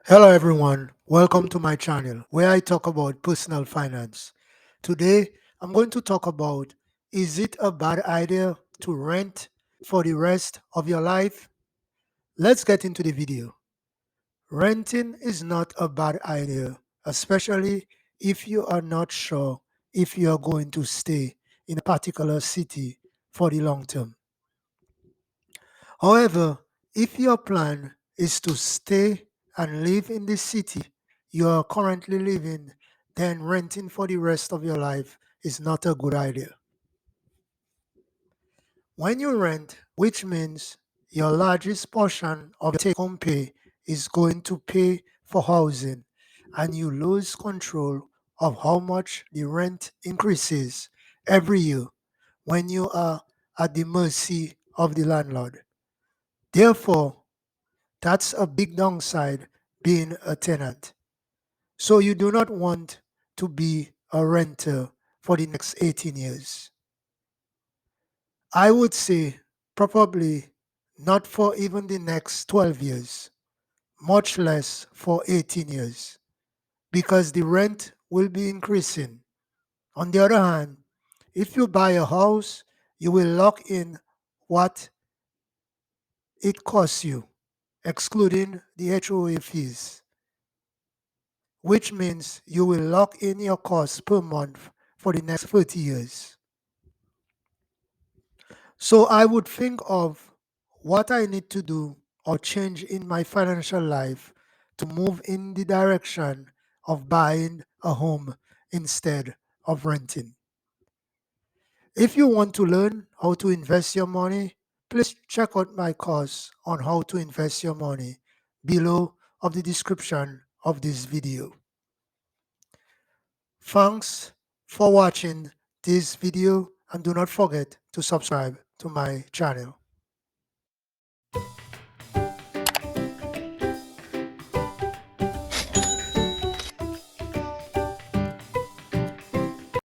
Hello everyone, welcome to my channel where I talk about personal finance. Today I'm going to talk about, is it a bad idea to rent for the rest of your life? Let's get into the video. Renting is not a bad idea, especially if you are not sure if you are going to stay in a particular city for the long term. However, if your plan is to stay and live in the city you are currently living, then renting for the rest of your life is not a good idea. When you rent, which means your largest portion of your take-home pay is going to pay for housing, and you lose control of how much the rent increases every year when you are at the mercy of the landlord. Therefore, that's a big downside being a tenant. So you do not want to be a renter for the next 18 years. I would say probably not for even the next 12 years, much less for 18 years, because the rent will be increasing. On the other hand, if you buy a house, you will lock in what it costs you, excluding the HOA fees, which means you will lock in your costs per month for the next 30 years. So I would think of what I need to do or change in my financial life to move in the direction of buying a home instead of renting. If you want to learn how to invest your money, please check out my course on how to invest your money below of the description of this video. Thanks for watching this video and do not forget to subscribe to my channel.